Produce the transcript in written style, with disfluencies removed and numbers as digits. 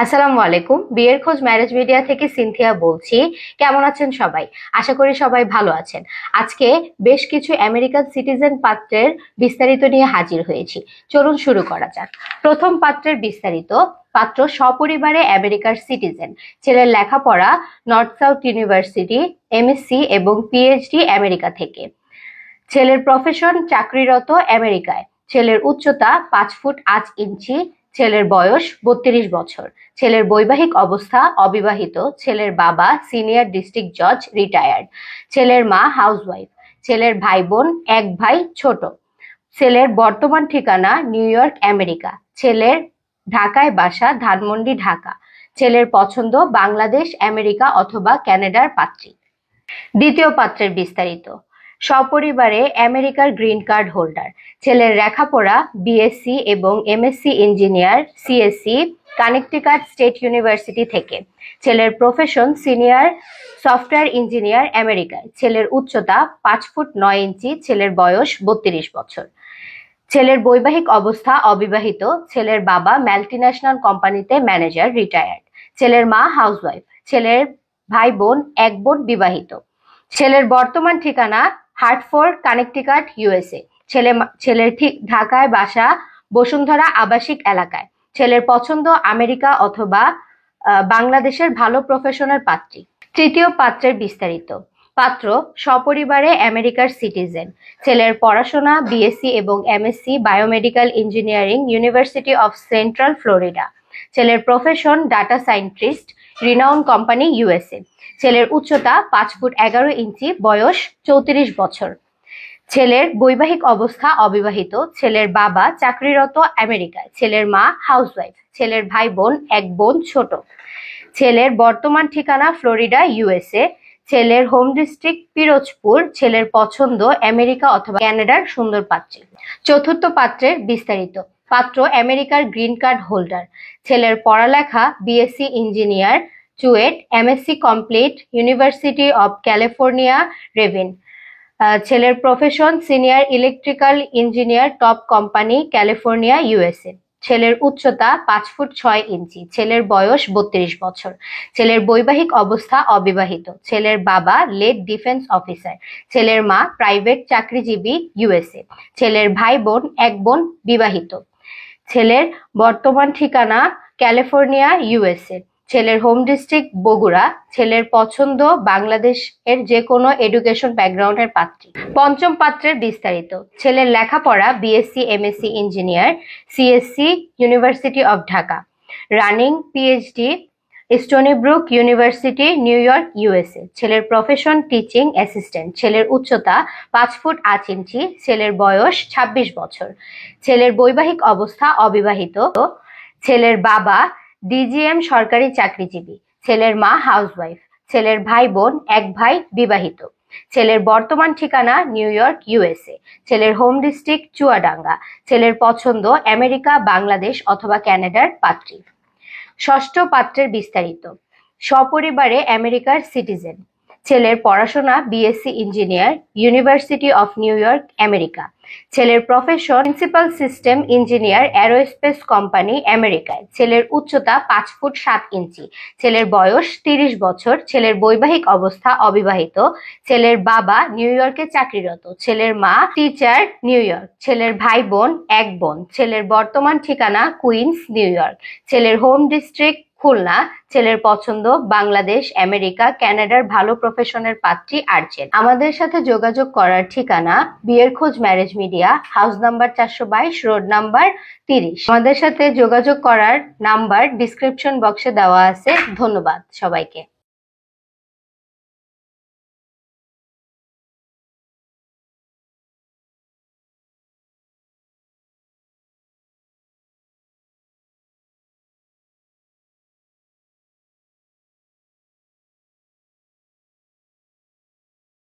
আসসালামু আলাইকুম। বিয়ের খোঁজ ম্যারেজ মিডিয়া থেকে সিনথিয়া বলছি। কেমন আছেন সবাই? আশা করি সবাই ভালো আছেন। আজকে বেশ কিছু আমেরিকান সিটিজেন পাত্রের বিস্তারিত নিয়ে হাজির হয়েছি। চলুন শুরু করা যাক। প্রথম পাত্রের বিস্তারিত। পাত্র সপরিবারে আমেরিকার সিটিজেন। ছেলের লেখাপড়া নর্থ সাউথ ইউনিভার্সিটি, এমএসসি এবং পিএইচডি আমেরিকা থেকে। ছেলের প্রফেশন চাকরিরত আমেরিকায়। ছেলের উচ্চতা 5 ফুট 8 ইঞ্চি। ছেলের বয়স 32 বছর। ছেলের বৈবাহিক অবস্থা অবিবাহিত। ছেলের বাবা সিনিয়র ডিস্ট্রিক্ট জজ, রিটায়ার্ড। ছেলের মা হাউসওয়াইফ। ছেলের ভাই বোন, এক ভাই ছোট। ছেলের বর্তমান ঠিকানা নিউ ইয়র্ক, আমেরিকা। ছেলের ঢাকায় বাসা, ধানমন্ডি, ঢাকা। ছেলের পছন্দ বাংলাদেশ, আমেরিকা অথবা কানাডার পাত্রী। দ্বিতীয় পাত্রের বিস্তারিত। সপরিবারে আমেরিকার গ্রিন কার্ড হোল্ডার। ছেলের লেখাপড়া বিএসসি এবং MSc engineer, CSC, Connecticut state university থেকে। ছেলের প্রফেশন সিনিয়র সফটওয়্যার ইঞ্জিনিয়ার, আমেরিকায়। ছেলের উচ্চতা 5 ফুট 9 ইঞ্চি। ছেলের বয়স 32 বছর। ছেলের বৈবাহিক অবস্থা অবিবাহিত। ছেলের বাবা মাল্টিন্যাশনাল কোম্পানিতে ম্যানেজার, রিটায়ার্ড। ছেলের মা হাউসওয়াইফ। ছেলের ভাই বোন, এক বোন বিবাহিত। ছেলের বর্তমান ঠিকানা হার্টফোর্ড, কানেকটিকাট, ইউএসএ। ছেলের ঠিক ঢাকায় বাসা, বসুন্ধরা আবাসিক এলাকায়। ছেলের পছন্দ আমেরিকা অথবা বাংলাদেশের ভালো প্রফেশনাল পাত্রী। তৃতীয় পাত্রের বিস্তারিত। পাত্র সপরিবারে আমেরিকার সিটিজেন। ছেলের পড়াশোনা বিএসসি এবং MSc biomedical engineering, University of Central Florida. ছেলের profession data scientist, renown company, USA. ছেলের উচ্চতা 5 ফুট 11 ইঞ্চি। বয়স 34 বছর। ছেলের বৈবাহিক অবস্থা অবিবাহিত। ছেলের বাবা চাকরিরত আমেরিকায়। ছেলের মা হাউসওয়াইফ। ছেলের ভাই বোন, এক বোন ছোট। ছেলের বর্তমান ঠিকানা ফ্লোরিডা, ইউএসএ। ছেলের হোম ডিস্ট্রিক্ট পিরোজপুর। ছেলের পছন্দ আমেরিকা অথবা কানাডার সুন্দর পাত্রী। চতুর্থ পাত্রের বিস্তারিত। পাত্র আমেরিকার গ্রিন কার্ড হোল্ডার। ছেলের পড়ালেখা BSc engineer, CUET, MSc complete, University of California, Irvine. ছেলের profession senior electrical engineer, top company, California, USA. ছেলের উচ্চতা 5 ফুট 6 ইঞ্চি। ছেলের বয়স 32 বছর। ছেলের বৈবাহিক অবস্থা অবিবাহিত। ছেলের বাবা লেট ডিফেন্স অফিসার। ছেলের মা প্রাইভেট চাকরিজীবী, ইউএসএ। ছেলের ভাই বোন, এক বোন বিবাহিত। ছেলের বর্তমান ঠিকানা ক্যালিফোর্নিয়া, ইউএসএ। ছেলের হোম ডিস্ট্রিক্ট বগুড়া। ছেলের পছন্দ বাংলাদেশ এর যে কোনো এডুকেশন ব্যাকগ্রাউন্ডের পাত্রী। পঞ্চম পাত্রের বিস্তারিত। ছেলের লেখাপড়া BSc MSc engineer, CSC, University of Dhaka. Running PhD, Stony Brook University, New York, USA. ছেলের প্রফেশন টিচিং অ্যাসিস্ট্যান্ট। ছেলের উচ্চতা 5 ফুট 8 ইঞ্চি। ছেলের বয়স 26 বছর। ছেলের বৈবাহিক অবস্থা অবিবাহিত। ছেলের বাবা ডিজিএম সরকারি চাকরিজীবী। ছেলের মা হাউসওয়াইফ। ছেলের ভাই বোন, এক ভাই বিবাহিত। ছেলের বর্তমান ঠিকানা নিউ ইয়র্ক, ইউএসএ। ছেলের হোম ডিস্ট্রিক্ট চুয়াডাঙ্গা। ছেলের পছন্দ আমেরিকা, বাংলাদেশ অথবা কানাডার পাত্রী। ষষ্ঠ পাত্রের বিস্তারিত। সপরিবারে আমেরিকার সিটিজেন। ছেলের পড়াশোনা BSc engineer, University of New York, America. ছেলের profession principal system engineer, aerospace company, আমেরিকায়। ছেলের উচ্চতা 5 ফুট 7 ইঞ্চি। ছেলের বয়স 30 বছর। ছেলের বৈবাহিক অবস্থা অবিবাহিত। ছেলের বাবা নিউ ইয়র্কে চাকরিরত। ছেলের মা টিচার, নিউ ইয়র্ক। ছেলের ভাই বোন, এক বোন। ছেলের বর্তমান ঠিকানা কুইন্স, নিউ ইয়র্ক। ছেলের হোম ডিস্ট্রিক্ট খুলনা। ছেলের পছন্দ বাংলাদেশ, আমেরিকা, কানাডার ভালো প্রফেশনের পাত্রী, আর্জেন্ট। আমাদের সাথে যোগাযোগ করার ঠিকানা বিয়ের খোঁজ marriage media, house number 422, road number 30। আমাদের সাথে যোগাযোগ করার নাম্বার ডিসক্রিপশন বক্সে দেওয়া আছে। ধন্যবাদ সবাইকে।